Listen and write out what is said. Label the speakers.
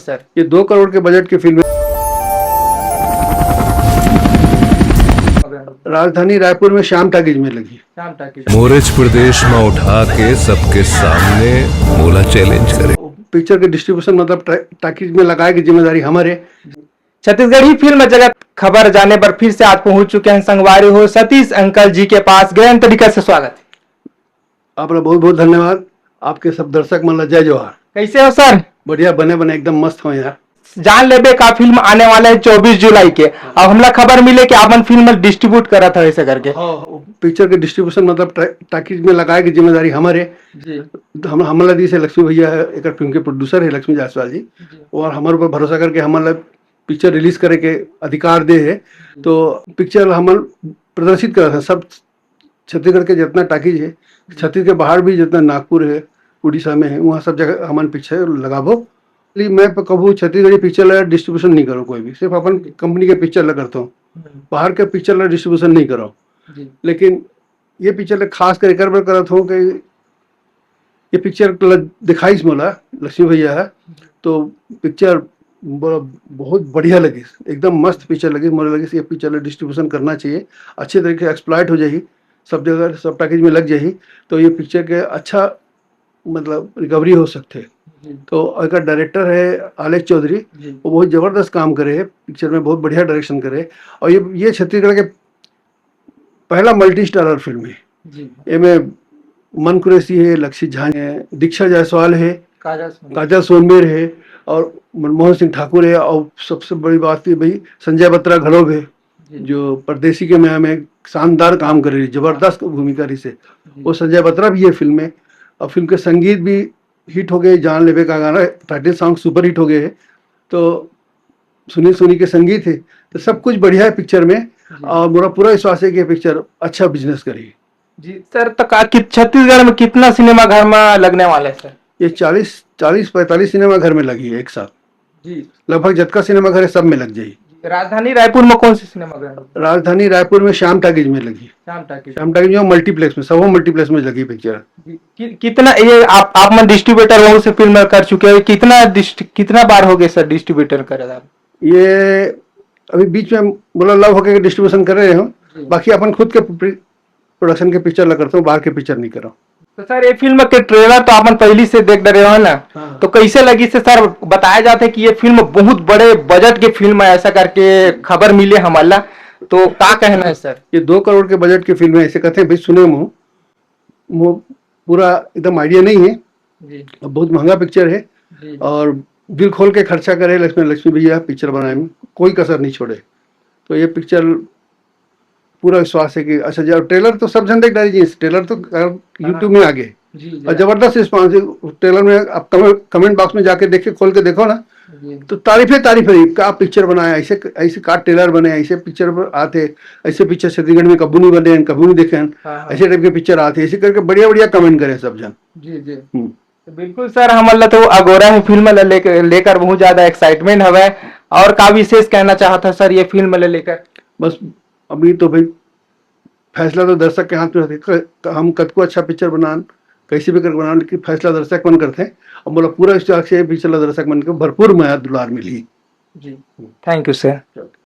Speaker 1: Sir
Speaker 2: ये 2 करोड़ के budget की फिल्म है। राजधानी रायपुर में श्याम टाकीज में लगी।
Speaker 1: शाम टाकी
Speaker 3: मोरेज प्रदेश में उठा के सबके सामने मोला चैलेंज करे।
Speaker 2: पिक्चर के डिस्ट्रीब्यूशन मतलब टाकीज में लगाए की जिम्मेदारी हमारे।
Speaker 1: छत्तीसगढ़ी फिल्म जगत खबर जाने पर फिर से आज पहुंच चुके हैं संगवारी हो सतीश अंकल जी के पास। गहन तरीके से स्वागत है।
Speaker 2: आपका बहुत बहुत धन्यवाद। आपके सब दर्शक मन ला जय जोहार।
Speaker 1: कैसे हो सर?
Speaker 2: बढ़िया बने बने एकदम मस्त हो यार।
Speaker 1: जान लेबे का फिल्म आने वाला है 24 जुलाई के। अब हमला खबर मिले कि आपन फिल्म डिस्ट्रीब्यूट करा था ऐसे करके।
Speaker 2: पिक्चर के डिस्ट्रीब्यूशन मतलब टाकीज में लगाए की जिम्मेदारी हमारे।
Speaker 1: जी
Speaker 2: हम हमला दी से लक्ष्मी भैया है, एक फिल्म के प्रोड्यूसर है लक्ष्मी जायसवाल जी, और हमारे ऊपर भरोसा करके हमला पिक्चर रिलीज करे के अधिकार दे है। तो पिक्चर हम प्रदर्शित करा था सब छत्तीसगढ़ के जितना टाकीज है, छत्तीसगढ़ के बाहर भी जितना नागपुर है, उड़ीसा में है, वहाँ सब जगह हमारे पिक्चर लगाबो। मैं कबू छत्तीसगढ़ी पिक्चर ला डिस्ट्रीब्यूशन नहीं करूँ कोई भी, सिर्फ अपन कंपनी के पिक्चर ला करता हूँ, बाहर के पिक्चर ला डिस्ट्रीब्यूशन नहीं करो। लेकिन ये पिक्चर खास कर करता हूँ कि ये पिक्चर दिखाई मोला लक्ष्मी भैया है, तो पिक्चर बहुत बढ़िया लगी, एकदम मस्त पिक्चर लगी। मुझे लगी ये पिक्चर डिस्ट्रीब्यूशन करना चाहिए, अच्छे तरीके से एक्सप्लॉइट हो जाएगी, सब जगह सब पैकेज में लग जाएगी, तो ये पिक्चर के अच्छा मतलब रिकवरी हो सकते। तो अगर डायरेक्टर है आलेख चौधरी, वो बहुत जबरदस्त काम करे है पिक्चर में, बहुत बढ़िया डायरेक्शन करे। और ये छत्तीसगढ़ के पहला मल्टी स्टारर फिल्म है। इसमें मन कुरैशी है, लक्षित झा है, दीक्षा जायसवाल है, काजल सोनमेर है, और मनमोहन सिंह ठाकुर है, और सबसे बड़ी बात है भाई संजय बत्रा घलोग है, जो परदेसी के में शानदार काम करे, जबरदस्त भूमिका रही से। वो संजय बत्रा भी है फिल्म में, और फिल्म के संगीत भी हिट हो गए। जान लेबे का गाना टाइटल सॉन्ग सुपर हिट हो गए है, तो सुनी सुनी के संगीत है, तो सब कुछ बढ़िया है पिक्चर में। और मेरा पूरा विश्वास है कि पिक्चर अच्छा बिजनेस करेगी।
Speaker 1: जी सर, तो छत्तीसगढ़ में कितना सिनेमा घर में लगने वाला है सर?
Speaker 2: ये 40-45 सिनेमा घर में लगी है एक साथ।
Speaker 1: जी
Speaker 2: लगभग जितना सिनेमा घर है सब में लग जाएगी।
Speaker 1: राजधानी रायपुर में कौन सी सिनेमा घर?
Speaker 2: राजधानी रायपुर में श्याम टाकीज में लगी।
Speaker 1: शाम टाकी
Speaker 2: श्याम टाकीज में मल्टीप्लेक्स में, सब मल्टीप्लेक्स में लगी पिक्चर।
Speaker 1: कितना ये आप मन डिस्ट्रीब्यूटर वहां से फिल्म कर चुके हैं, कितना बार हो गए सर डिस्ट्रीब्यूटर करे आप?
Speaker 2: ये अभी बीच में बोला लव होके डिस्ट्रीब्यूशन कर रहे हो, बाकी अपन खुद के प्रोडक्शन के पिक्चर लगा करता हूँ, बाहर के पिक्चर नहीं कर रहा हूँ।
Speaker 1: तो सर ये फिल्म के ट्रेलर तो अपन पहले से देख रहे हो ना।
Speaker 2: हाँ।
Speaker 1: तो कैसे लगी से सर? बताया जाता है कि ये फिल्म बहुत बड़े बजट की फिल्म है, ऐसा करके खबर मिले हमारा, तो क्या कहना है सर?
Speaker 2: ये 2 करोड़ के बजट की फिल्म है ऐसे कहते हैं भाई, सुने वो पूरा एकदम आइडिया नहीं है। बहुत महंगा पिक्चर है, और दिल खोल के खर्चा करे लक्ष्मी भैया पिक्चर बनाने में, कोई कसर नहीं छोड़े। तो ये पिक्चर पूरा विश्वास है कि अच्छा जाओ। ट्रेलर तो सब जन देख डाली, ट्रेलर तो यूट्यूब में आ गए, और जबरदस्त रिस्पॉन्स है ट्रेलर में। आप कमेंट बॉक्स में जाके देखे, खोल के देखो ना, तो तारीफ है क्या पिक्चर बनाया, ऐसे ऐसे का ट्रेलर बने, ऐसे पिक्चर पर आते, ऐसे पिक्चर छत्तीसगढ़ में कभी नहीं बने, कभी नहीं देखे, ऐसे टाइप के पिक्चर आते, ऐसे करके बढ़िया बढ़िया कमेंट करे सब जन।
Speaker 1: जी तो बिल्कुल सर, हमारा तो अगोरा है फिल्म लेकर बहुत ज्यादा एक्साइटमेंट हवे। और का विशेष कहना चाहता सर ये फिल्म लेकर? बस
Speaker 2: अभी तो भाई फैसला तो दर्शक के हाथ में रहते, हम कद को अच्छा पिक्चर बनान, कैसे भी कर बनान, लेकिन फैसला दर्शक मन करते हैं। और बोला पूरा विश्वास है पिक्चर दर्शक मन को भरपूर माया दुलार मिली।
Speaker 1: जी थैंक यू सर।